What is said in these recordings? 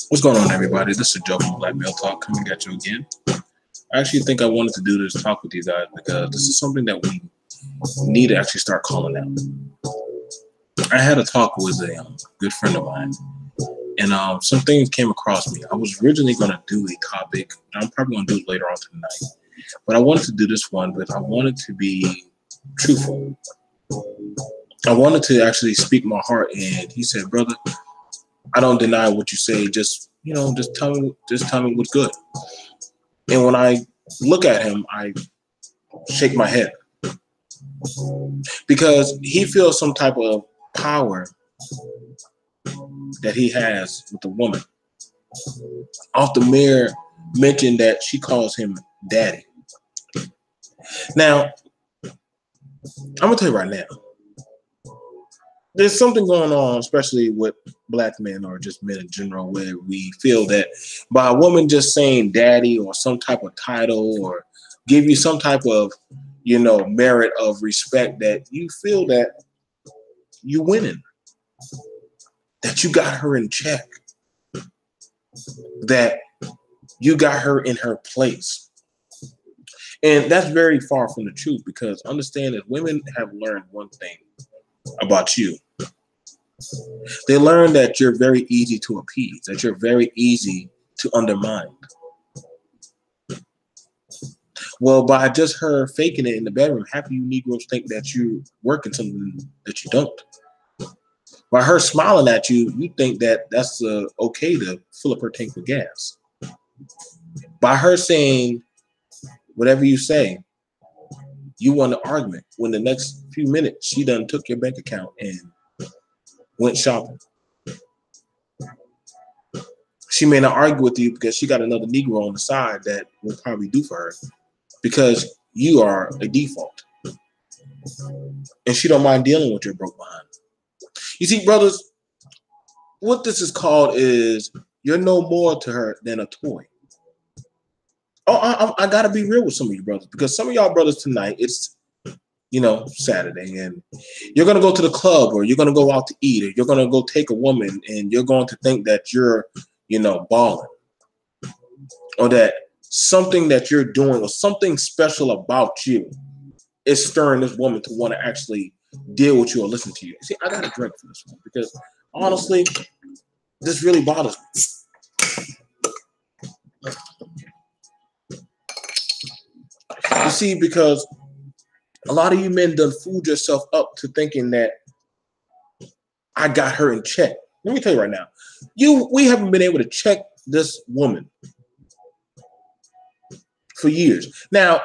What's going on, everybody? This is Joe from Black Male Talk coming at you again. I actually think I wanted to do this talk with you guys because this is something that we need to actually start calling out. I had a talk with a good friend of mine, and some things came across me. I was originally going to do a topic, and I'm probably going to do it later on tonight, but I wanted to do this one, but I wanted to be truthful. I wanted to actually speak my heart, and he said, "Brother, I don't deny what you say. Just tell me what's good." And when I look at him, I shake my head because he feels some type of power that he has with the woman off the mere mention that she calls him daddy. Now, I'm gonna tell you right now, there's something going on, especially with black men or just men in general, where we feel that by a woman just saying daddy or some type of title or give you some type of, merit of respect, that you feel that you winning, that you got her in check, that you got her in her place. And that's very far from the truth, because understand that women have learned one thing about you. They learn that you're very easy to appease, that you're very easy to undermine. Well, by just her faking it in the bedroom, half of you Negroes think that you're working something that you don't. By her smiling at you, you think that that's okay to fill up her tank with gas. By her saying whatever you say, you won the argument, when the next few minutes she done took your bank account and went shopping. She may not argue with you because she got another Negro on the side that will probably do for her, because you are a default. And she don't mind dealing with your broke behind. You see, brothers, what this is called is you're no more to her than a toy. Oh, I got to be real with some of you brothers, because some of y'all brothers tonight, it's, Saturday, and you're going to go to the club, or you're going to go out to eat, or you're going to go take a woman, and you're going to think that you're, balling, or that something that you're doing or something special about you is stirring this woman to want to actually deal with you or listen to you. See, I got to drink for this one, because honestly, this really bothers me. You see, because a lot of you men done fooled yourself up to thinking that I got her in check. Let me tell you right now, we haven't been able to check this woman for years. Now,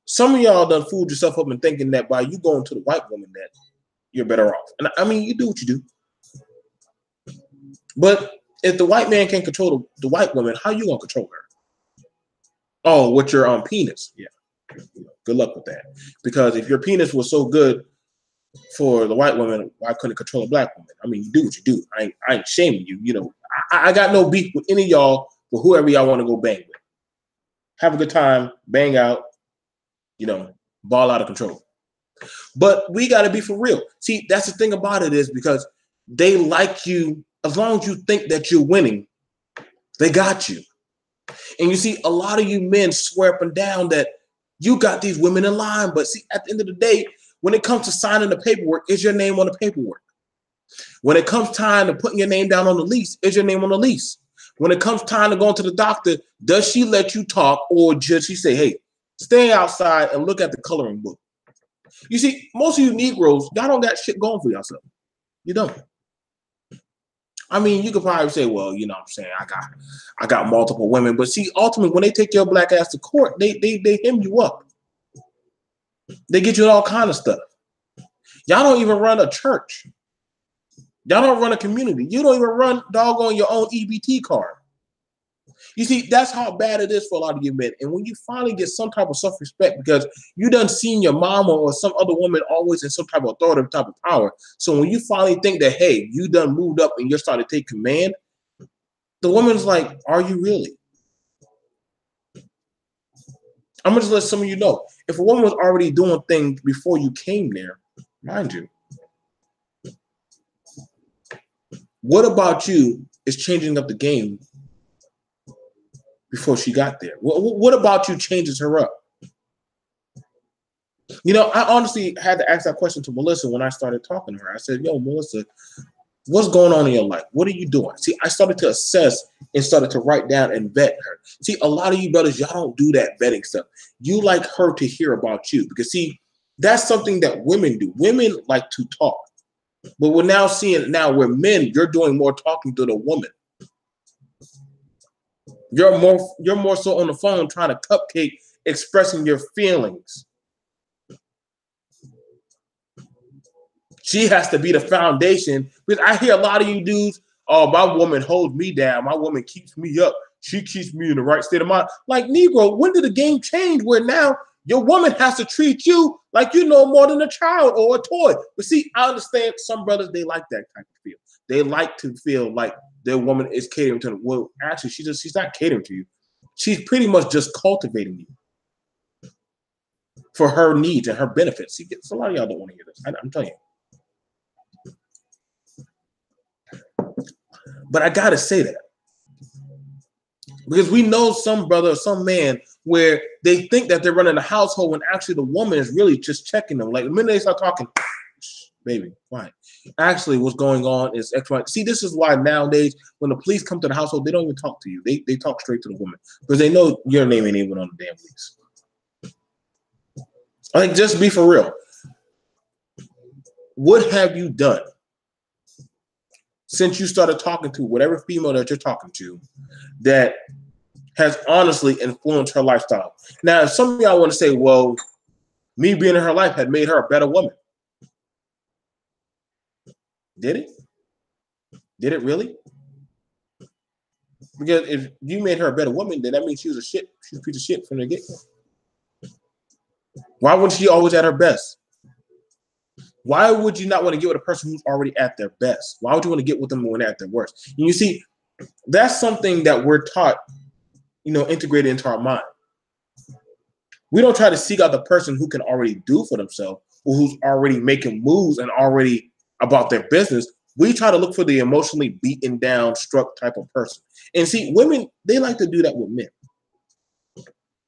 some of y'all done fooled yourself up in thinking that by you going to the white woman that you're better off. And I mean, you do what you do. But if the white man can't control the white woman, how you gonna control her? Oh, with your penis. Yeah. Good luck with that. Because if your penis was so good for the white woman, why couldn't it control a black woman? I mean, you do what you do. I ain't shaming you. I got no beef with any of y'all, for whoever y'all want to go bang with. Have a good time, bang out, ball out of control. But we got to be for real. See, that's the thing about it, is because they like you. As long as you think that you're winning, they got you. And you see, a lot of you men swear up and down that you got these women in line. But see, at the end of the day, when it comes to signing the paperwork, is your name on the paperwork. When it comes time to putting your name down on the lease, is your name on the lease. When it comes time to going to the doctor, does she let you talk, or does she say, hey, stay outside and look at the coloring book? You see, most of you Negroes, y'all don't got shit going for yourself. You don't. I mean, you could probably say, well, what I'm saying, I got multiple women. But see, ultimately, when they take your black ass to court, they hem you up. They get you all kind of stuff. Y'all don't even run a church. Y'all don't run a community. You don't even run doggone your own EBT card. You see, that's how bad it is for a lot of you men. And when you finally get some type of self-respect, because you done seen your mama or some other woman always in some type of authoritative type of power. So when you finally think that, hey, you done moved up and you're starting to take command, the woman's like, are you really? I'm gonna just let some of you know. If a woman was already doing things before you came there, mind you, what about you is changing up the game before she got there? What about you changes her up? You know, I honestly had to ask that question to Melissa when I started talking to her. I said, yo, Melissa, what's going on in your life? What are you doing? See, I started to assess and started to write down and vet her. See, a lot of you brothers, y'all don't do that vetting stuff. You like her to hear about you because, see, that's something that women do. Women like to talk. But we're now seeing it now where men, you're doing more talking to the woman. You're more so on the phone trying to cupcake, expressing your feelings. She has to be the foundation. Because I hear a lot of you dudes, oh, my woman holds me down. My woman keeps me up. She keeps me in the right state of mind. Like, Negro, when did the game change where now your woman has to treat you like you know more than a child or a toy? But see, I understand some brothers, they like that type of feel. They like to feel like their woman is catering to them. Well, actually, she's not catering to you. She's pretty much just cultivating you for her needs and her benefits. See, a lot of y'all don't want to hear this. I'm telling you. But I gotta say that because we know some brother or some man where they think that they're running a household when actually the woman is really just checking them. Like the minute they start talking, baby, quiet. Actually, what's going on is X, Y. See, this is why nowadays when the police come to the household, they don't even talk to you. They talk straight to the woman because they know your name ain't even on the damn lease. Like, just be for real. What have you done since you started talking to whatever female that you're talking to that has honestly influenced her lifestyle? Now, if some of y'all want to say, well, me being in her life had made her a better woman. Did it? Did it really? Because if you made her a better woman, then that means she was a piece of shit from the get-go. Why wouldn't she always at her best? Why would you not want to get with a person who's already at their best? Why would you want to get with them when they're at their worst? And you see, that's something that we're taught, integrated into our mind. We don't try to seek out the person who can already do for themselves or who's already making moves and already about their business. We try to look for the emotionally beaten down, struck type of person. And see, women, they like to do that with men.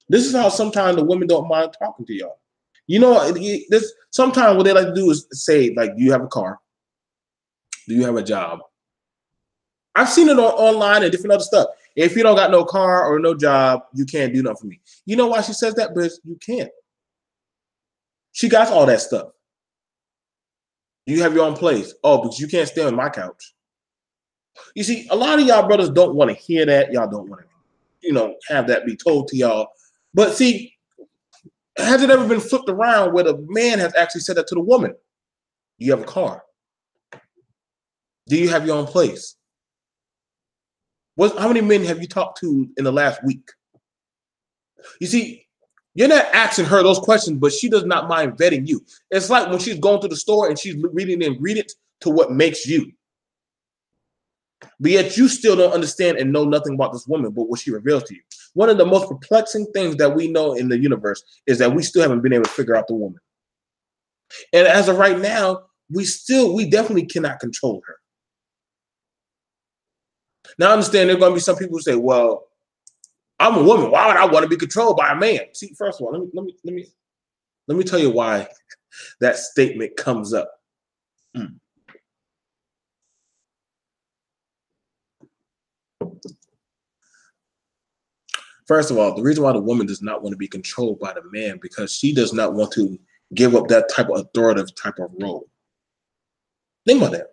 This is how sometimes the women don't mind talking to y'all. This sometimes what they like to do is say, like, do you have a car? Do you have a job? I've seen it online and different other stuff. If you don't got no car or no job, you can't do nothing for me. You know why she says that? Because you can't. She got all that stuff. You have your own place. Oh, because you can't stay on my couch. You see, a lot of y'all brothers don't want to hear that. Y'all don't want to, have that be told to y'all. But see, has it ever been flipped around where the man has actually said that to the woman? Do you have a car? Do you have your own place? How many men have you talked to in the last week? You see, you're not asking her those questions, but she does not mind vetting you. It's like when she's going to the store and she's reading the ingredients to what makes you. But yet you still don't understand and know nothing about this woman, but what she reveals to you. One of the most perplexing things that we know in the universe is that we still haven't been able to figure out the woman. And as of right now, we definitely cannot control her. Now, I understand there are going to be some people who say, well, I'm a woman. Why would I want to be controlled by a man? See, first of all, let me tell you why that statement comes up. First of all, the reason why the woman does not want to be controlled by the man because she does not want to give up that type of authoritative type of role. Think about that.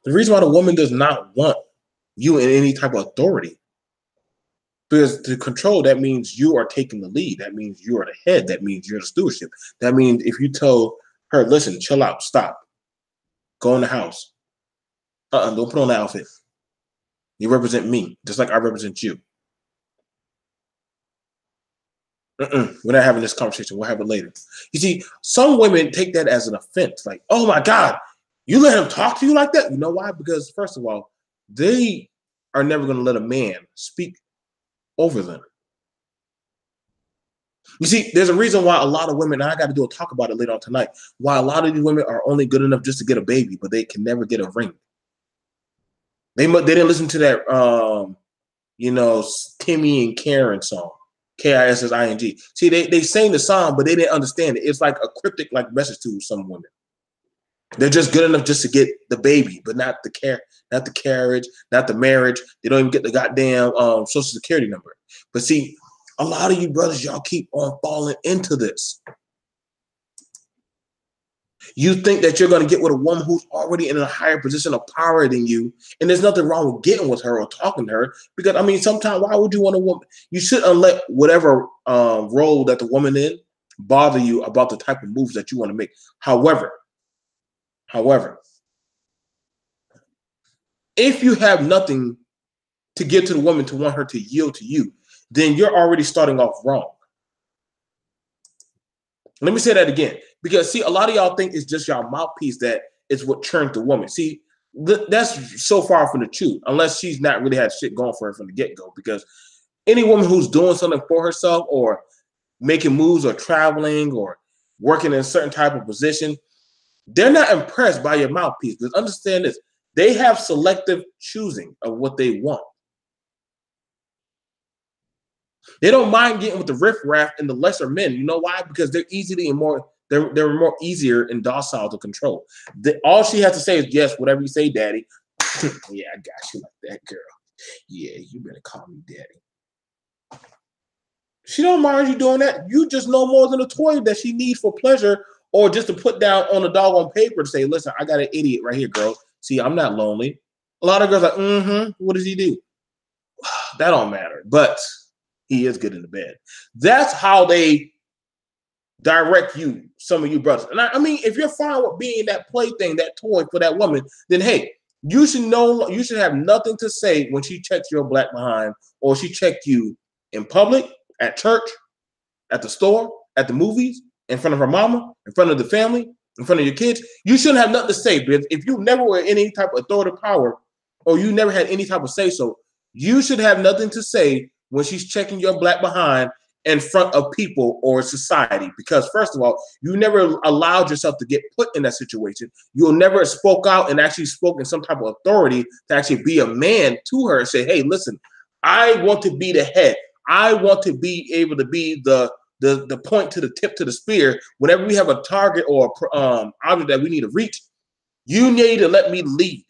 The reason why the woman does not want you in any type of authority, because to control, that means you are taking the lead. That means you are the head. That means you're the stewardship. That means if you tell her, listen, chill out, stop, go in the house. Don't put on that outfit. You represent me, just like I represent you. We're not having this conversation. We'll have it later. You see, some women take that as an offense. Like, oh my God, you let him talk to you like that? You know why? Because first of all, they are never going to let a man speak over them. You see, there's a reason why a lot of women, and I got to do a talk about it later on tonight, why a lot of these women are only good enough just to get a baby, but they can never get a ring. They didn't listen to that, Timmy and Karen song, Kissing. See, they sang the song, but they didn't understand it. It's like a cryptic like message to some women. They're just good enough just to get the baby, but not the carriage, not the marriage. They don't even get the goddamn social security number. But see, a lot of you brothers, y'all keep on falling into this. You think that you're going to get with a woman who's already in a higher position of power than you, and there's nothing wrong with getting with her or talking to her. Because, I mean, sometimes why would you want a woman? You shouldn't let whatever role that the woman in bother you about the type of moves that you want to make. However, if you have nothing to give to the woman to want her to yield to you, then you're already starting off wrong. Let me say that again. Because, see, a lot of y'all think it's just y'all mouthpiece that is what turns the woman. See, that's so far from the truth, unless she's not really had shit going for her from the get-go. Because any woman who's doing something for herself or making moves or traveling or working in a certain type of position, they're not impressed by your mouthpiece. Because understand this, they have selective choosing of what they want. They don't mind getting with the riffraff and the lesser men. You know why? Because they're they're more easier and docile to control. All she has to say is, yes, whatever you say, daddy. Yeah, I got you like that, girl. Yeah, you better call me daddy. She don't mind you doing that. You just know more than a toy that she needs for pleasure or just to put down on a doggone paper to say, listen, I got an idiot right here, girl. See, I'm not lonely. A lot of girls are like, what does he do? That don't matter. But he is good in the bed. That's how they direct you, some of you brothers. And I mean, if you're fine with being that plaything, that toy for that woman, then hey, you should have nothing to say when she checks your black behind or she checked you in public, at church, at the store, at the movies, in front of her mama, in front of the family, in front of your kids. You shouldn't have nothing to say, because if you never were any type of authoritative power or you never had any type of say so, you should have nothing to say when she's checking your black behind in front of people or society. Because first of all, you never allowed yourself to get put in that situation. You'll never spoke out and actually spoke in some type of authority to actually be a man to her and say, hey, listen, I want to be the head. I want to be able to be the point to the tip to the spear. Whenever we have a target or object that we need to reach, you need to let me lead.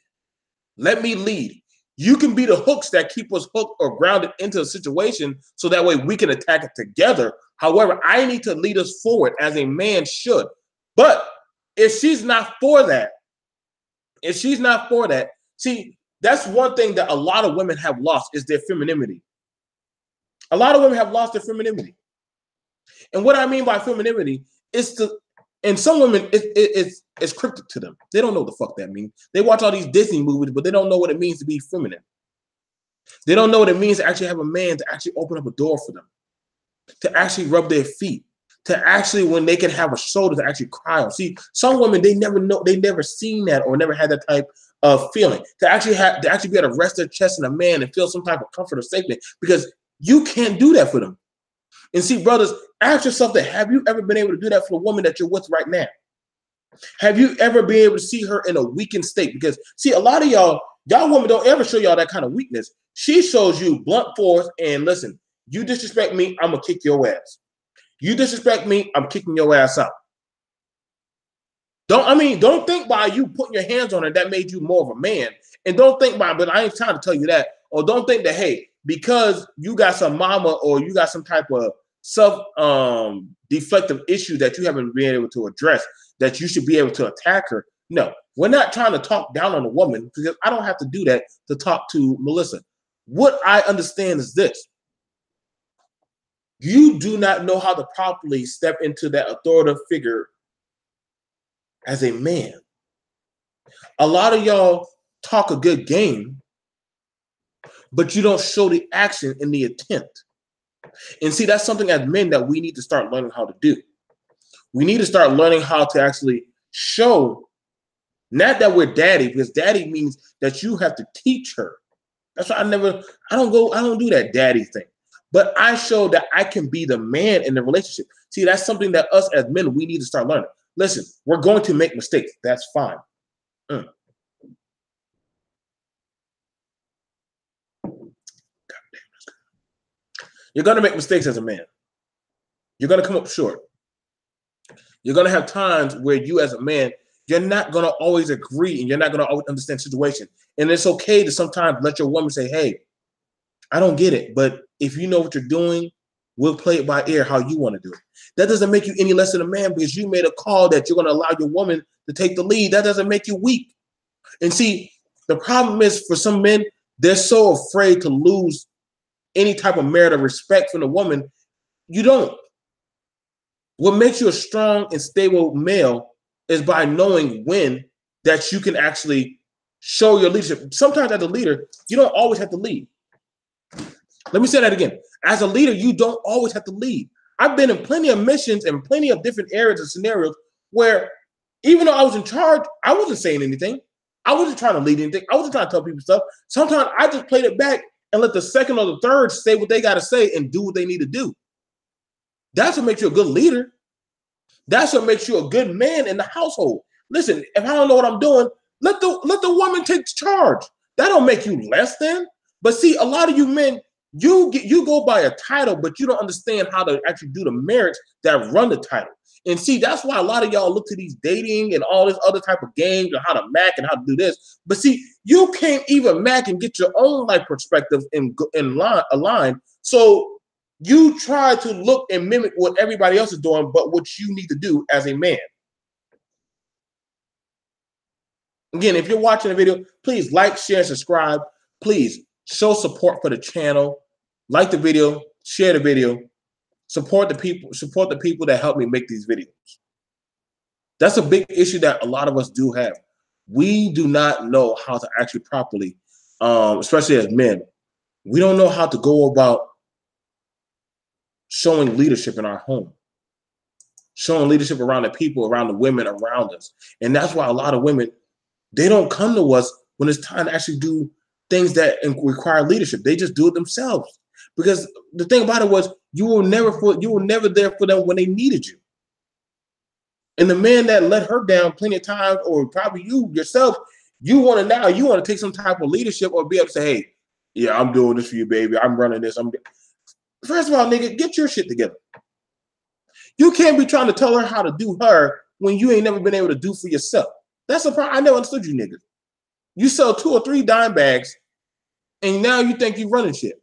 Let me lead. You can be the hooks that keep us hooked or grounded into a situation so that way we can attack it together. However, I need to lead us forward as a man should. But if she's not for that, see, that's one thing that a lot of women have lost is their femininity. A lot of women have lost their femininity. And what I mean by femininity is and some women, it's cryptic to them. They don't know what the fuck that means. They watch all these Disney movies, but they don't know what it means to be feminine. They don't know what it means to actually have a man to actually open up a door for them, to actually rub their feet, to actually, when they can have a shoulder to actually cry on. See, some women, they never seen that or never had that type of feeling. To actually be able to rest their chest in a man and feel some type of comfort or safety, because you can't do that for them. And see, brothers, ask yourself that, have you ever been able to do that for the woman that you're with right now? Have you ever been able to see her in a weakened state? Because, see, a lot of y'all women don't ever show y'all that kind of weakness. She shows you blunt force and, listen, you disrespect me, I'm going to kick your ass. You disrespect me, I'm kicking your ass out. Don't think by you putting your hands on her that made you more of a man. And don't think by, but I ain't trying to tell you that, or don't think that, hey, because you got some mama or you got some type of deflective issue that you haven't been able to address, that you should be able to attack her. No, we're not trying to talk down on a woman, because I don't have to do that to talk to Melissa. What I understand is this. You do not know how to properly step into that authoritative figure as a man. A lot of y'all talk a good game, but you don't show the action and the intent. And see, that's something as men that we need to start learning how to do. We need to start learning how to actually show, not that we're daddy, because daddy means that you have to teach her. That's why I don't do that daddy thing. but I show that I can be the man in the relationship. See, that's something that us as men, we need to start learning. Listen, we're going to make mistakes. That's fine. You're going to make mistakes as a man. You're going to come up short. You're going to have times where you as a man, you're not going to always agree and you're not going to always understand the situation. And it's okay to sometimes let your woman say, hey, I don't get it, but if you know what you're doing, we'll play it by ear how you want to do it. That doesn't make you any less than a man because you made a call that you're going to allow your woman to take the lead. That doesn't make you weak. And see, the problem is for some men, they're so afraid to lose any type of merit or respect from the woman. You don't. What makes you a strong and stable male is by knowing when that you can actually show your leadership. Sometimes as a leader, you don't always have to lead. Let me say that again. As a leader, you don't always have to lead. I've been in plenty of missions and plenty of different areas and scenarios where even though I was in charge, I wasn't saying anything. I wasn't trying to lead anything. I wasn't trying to tell people stuff. Sometimes I just played it back and let the second or the third say what they got to say and do what they need to do. That's what makes you a good leader. That's what makes you a good man in the household. Listen, if I don't know what I'm doing, let the woman take charge. That don't make you less than. But see, a lot of you men, you go by a title, but you don't understand how to actually do the merits that run the title. And see, that's why a lot of y'all look to these dating and all this other type of games and how to mac and how to do this. But see, you can't even mac and get your own life perspective in line. So you try to look and mimic what everybody else is doing, but what you need to do as a man. Again, if you're watching the video, please like, share, and subscribe. Please show support for the channel. Like the video, share the video, support the people that help me make these videos. That's a big issue that a lot of us do have. We do not know how to actually properly, especially as men, we don't know how to go about showing leadership in our home, showing leadership around the people, around the women around us. And that's why a lot of women, they don't come to us when it's time to actually do things that require leadership. They just do it themselves. Because the thing about it was you were never there for them when they needed you. And the man that let her down plenty of times, or probably you yourself, you want to take some type of leadership or be able to say, hey, yeah, I'm doing this for you, baby. I'm running this. First of all, nigga, get your shit together. You can't be trying to tell her how to do her when you ain't never been able to do for yourself. That's the problem. I never understood you niggas. You sell 2 or 3 dime bags, and now you think you're running shit.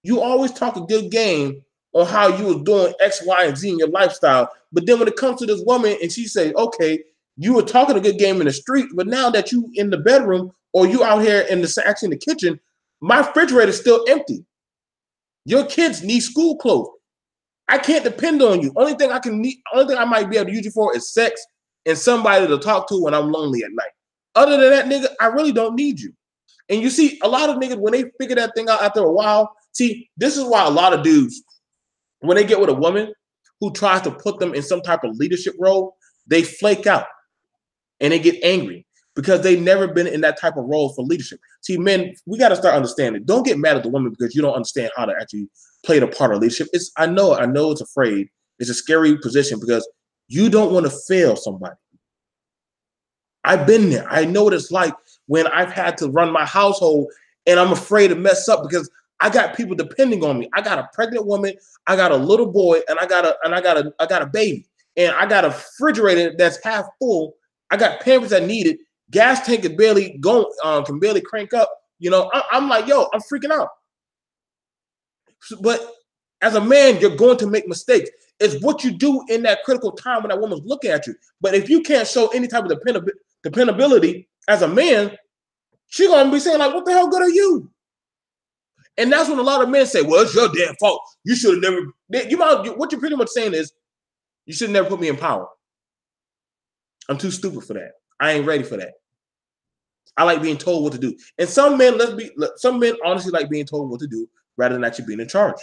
You always talk a good game on how you was doing X, Y, and Z in your lifestyle. But then when it comes to this woman and she say, okay, you were talking a good game in the street, but now that you in the bedroom or you out here actually in the kitchen, my refrigerator is still empty. Your kids need school clothes. I can't depend on you. Only thing I might be able to use you for is sex and somebody to talk to when I'm lonely at night. Other than that, nigga, I really don't need you. And you see, a lot of niggas, when they figure that thing out after a while, see, this is why a lot of dudes, when they get with a woman who tries to put them in some type of leadership role, they flake out and they get angry because they've never been in that type of role for leadership. See, men, we got to start understanding. Don't get mad at the woman because you don't understand how to actually play the part of leadership. I know it's afraid. It's a scary position because you don't want to fail somebody. I've been there. I know what it's like when I've had to run my household and I'm afraid to mess up because I got people depending on me. I got a pregnant woman, I got a little boy, and I got a baby, and I got a refrigerator that's half full. I got pampers that need it. Gas tank can barely crank up. You know, I'm like, yo, I'm freaking out. But as a man, you're going to make mistakes. It's what you do in that critical time when that woman's looking at you. But if you can't show any type of dependability as a man, she's gonna be saying like, "What the hell good are you?" And that's when a lot of men say, "Well, it's your damn fault. You should have never." What you're pretty much saying is, you should never put me in power. I'm too stupid for that. I ain't ready for that. I like being told what to do. And some men honestly like being told what to do rather than actually being in charge.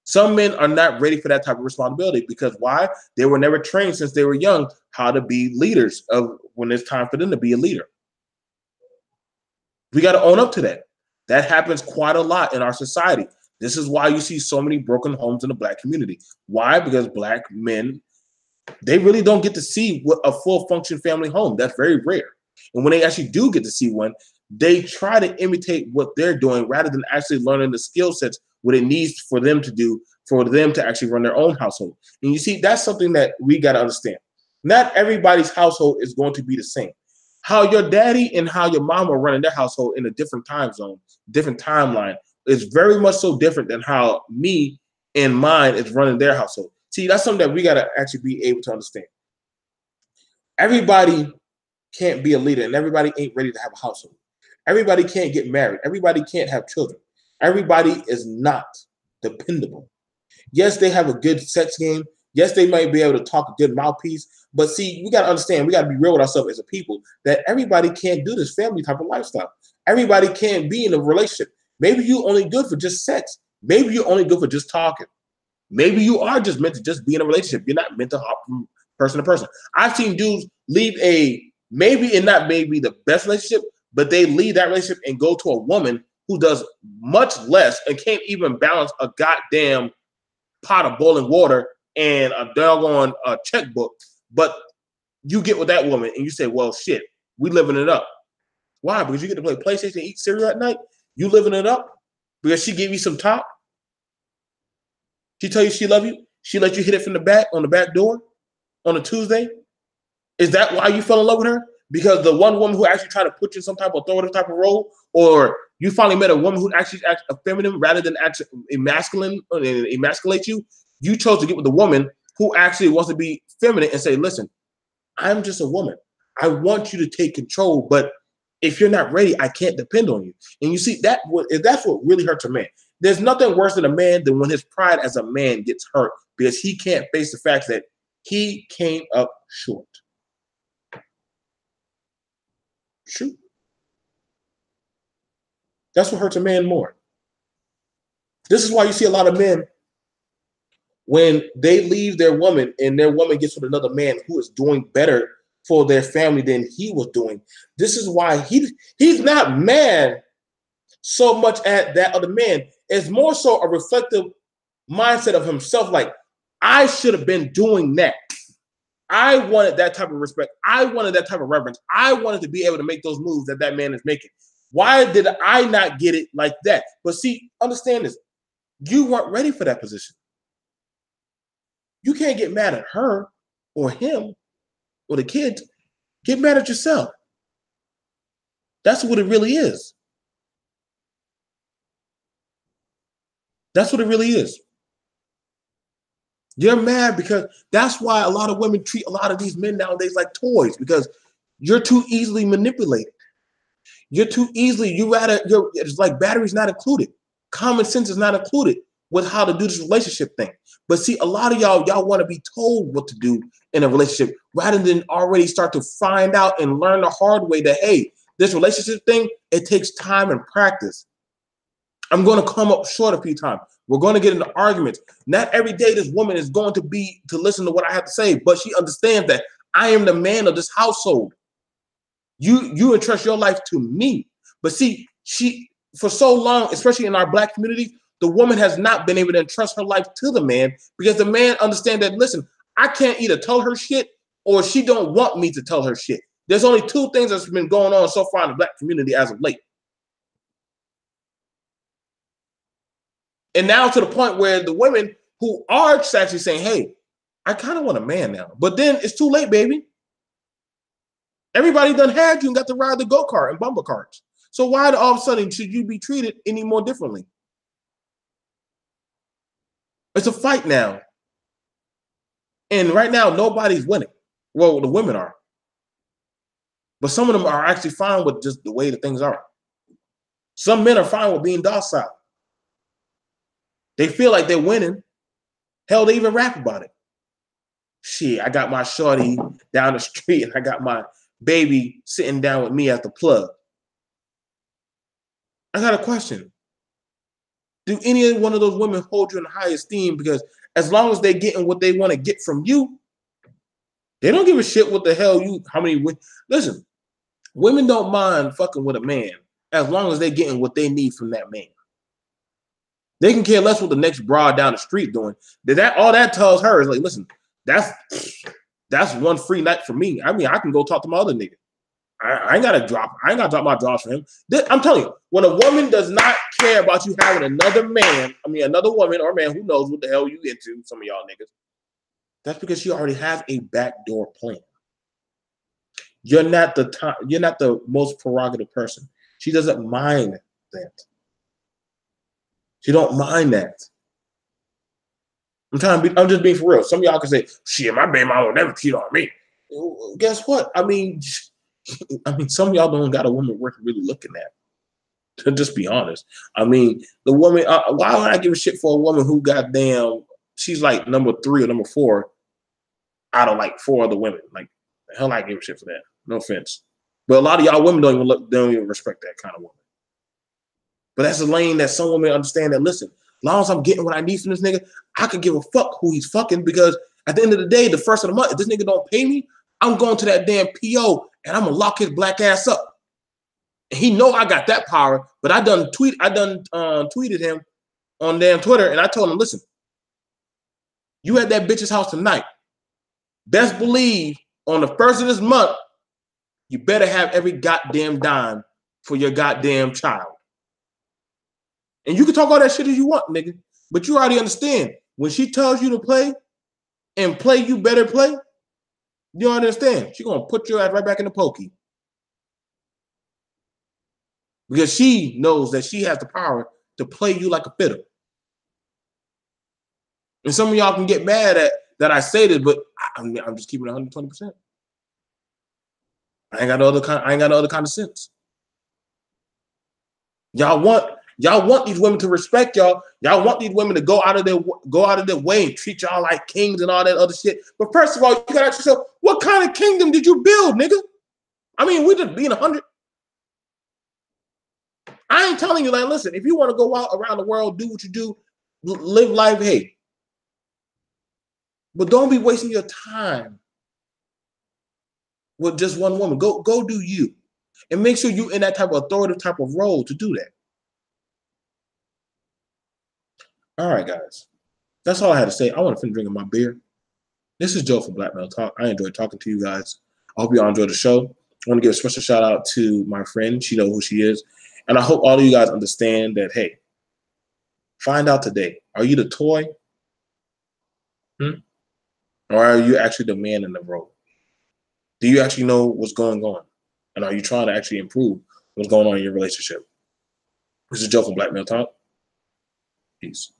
Some men are not ready for that type of responsibility because why? They were never trained since they were young how to be leaders of when it's time for them to be a leader. We got to own up to that. That happens quite a lot in our society. This is why you see so many broken homes in the Black community. Why? Because Black men, they really don't get to see what a full function family home. That's very rare. And when they actually do get to see one, they try to imitate what they're doing rather than actually learning the skill sets, what it needs for them to do, for them to actually run their own household. And you see, that's something that we got to understand. Not everybody's household is going to be the same. How your daddy and how your mom are running their household in a different time zone, different timeline, is very much so different than how me and mine is running their household. See, that's something that we got to actually be able to understand. Everybody can't be a leader, and everybody ain't ready to have a household. Everybody can't get married. Everybody can't have children. Everybody is not dependable. Yes, they have a good sex game. Yes, they might be able to talk a good mouthpiece. But see, we got to understand, we got to be real with ourselves as a people, that everybody can't do this family type of lifestyle. Everybody can't be in a relationship. Maybe you only good for just sex. Maybe you're only good for just talking. Maybe you are just meant to just be in a relationship. You're not meant to hop from person to person. I've seen dudes leave a maybe and not maybe the best relationship, but they leave that relationship and go to a woman who does much less and can't even balance a goddamn pot of boiling water and a doggone checkbook. But you get with that woman and you say, well, shit, we living it up. Why? Because you get to play PlayStation and eat cereal at night? You living it up? Because she gave you some top? She tell you she love you? She let you hit it from the back on the back door on a Tuesday? Is that why you fell in love with her? Because the one woman who actually tried to put you in some type of authoritative type of role, or you finally met a woman who actually acts feminine rather than actually emasculate you? You chose to get with the woman who actually wants to be feminine and say, listen, I'm just a woman. I want you to take control, but if you're not ready, I can't depend on you. And you see, that's what really hurts a man. There's nothing worse than a man than when his pride as a man gets hurt because he can't face the fact that he came up short. True. That's what hurts a man more. This is why you see a lot of men, when they leave their woman and their woman gets with another man who is doing better for their family than he was doing. This is why he's not mad so much at that other man. It's more so a reflective mindset of himself, like, I should have been doing that. I wanted that type of respect. I wanted that type of reverence. I wanted to be able to make those moves that that man is making. Why did I not get it like that? But see, understand this. You weren't ready for that position. You can't get mad at her or him or the kids. Get mad at yourself. That's what it really is. That's what it really is. You're mad because that's why a lot of women treat a lot of these men nowadays like toys, because you're too easily manipulated. You're too easily, it's like batteries not included. Common sense is not included with how to do this relationship thing. But see, a lot of y'all want to be told what to do in a relationship rather than already start to find out and learn the hard way that, hey, this relationship thing, it takes time and practice. I'm going to come up short a few times. We're going to get into arguments. Not every day this woman is going to listen to what I have to say, but she understands that I am the man of this household. You entrust your life to me. But see, she, for so long, especially in our Black community, the woman has not been able to entrust her life to the man because the man understands that, listen, I can't either tell her shit or she don't want me to tell her shit. There's only two things that's been going on so far in the Black community as of late. And now to the point where the women who are actually saying, hey, I kind of want a man now. But then it's too late, baby. Everybody done had you and got to ride the go-kart and bumper carts. So why all of a sudden should you be treated any more differently? It's a fight now. And right now, nobody's winning. Well, the women are. But some of them are actually fine with just the way that things are. Some men are fine with being docile. They feel like they're winning. Hell, they even rap about it. Shit, I got my shorty down the street and I got my baby sitting down with me at the plug. I got a question. Do any one of those women hold you in high esteem? Because as long as they're getting what they want to get from you, they don't give a shit what the hell how many. Listen, women don't mind fucking with a man as long as they're getting what they need from that man. They can care less what the next broad down the street doing. That all that tells her is like, listen, that's one free night for me. I mean, I can go talk to my other nigga. I ain't gotta drop my draws for him. I'm telling you, when a woman does not care about you having another man, another woman or man, who knows what the hell you into, some of y'all niggas, that's because she already has a backdoor plan. You're not the most prerogative person. She doesn't mind that. She don't mind that. I'm just being for real. Some of y'all can say, shit, my baby mama will never cheat on me. Guess what? Some of y'all don't got a woman worth really looking at. To just be honest. The woman, why would I give a shit for a woman who goddamn, she's like number 3 or number 4 out of like 4 other women? Like, the hell I give a shit for that. No offense. But a lot of y'all women don't even respect that kind of woman. But that's a lane that some women understand that, listen, as long as I'm getting what I need from this nigga, I can give a fuck who he's fucking, because at the end of the day, the first of the month, if this nigga don't pay me, I'm going to that damn PO and I'm gonna lock his black ass up. And he know I got that power, but I done tweeted him on damn Twitter, and I told him, listen, you at that bitch's house tonight. Best believe on the first of this month, you better have every goddamn dime for your goddamn child. And you can talk all that shit as you want, nigga. But you already understand. When she tells you to play and play, you better play. You don't understand. She's going to put your ass right back in the pokey. Because she knows that she has the power to play you like a fiddle. And some of y'all can get mad at that I say this, but I'm just keeping it 120%. I ain't got no other kind of sense. Y'all want these women to respect y'all. Y'all want these women to go out of their way and treat y'all like kings and all that other shit. But first of all, you gotta ask yourself, what kind of kingdom did you build, nigga? We just being 100. I ain't telling you, like, listen, if you want to go out around the world, do what you do, live life, hey. But don't be wasting your time with just one woman. Go do you. And make sure you're in that type of authoritative type of role to do that. All right, guys. That's all I had to say. I want to finish drinking my beer. This is Joe from Black Male Talk. I enjoyed talking to you guys. I hope you all enjoyed the show. I want to give a special shout out to my friend. She knows who she is. And I hope all of you guys understand that, hey, find out today. Are you the toy? Or are you actually the man in the role? Do you actually know what's going on? And are you trying to actually improve what's going on in your relationship? This is Joe from Black Male Talk. Peace.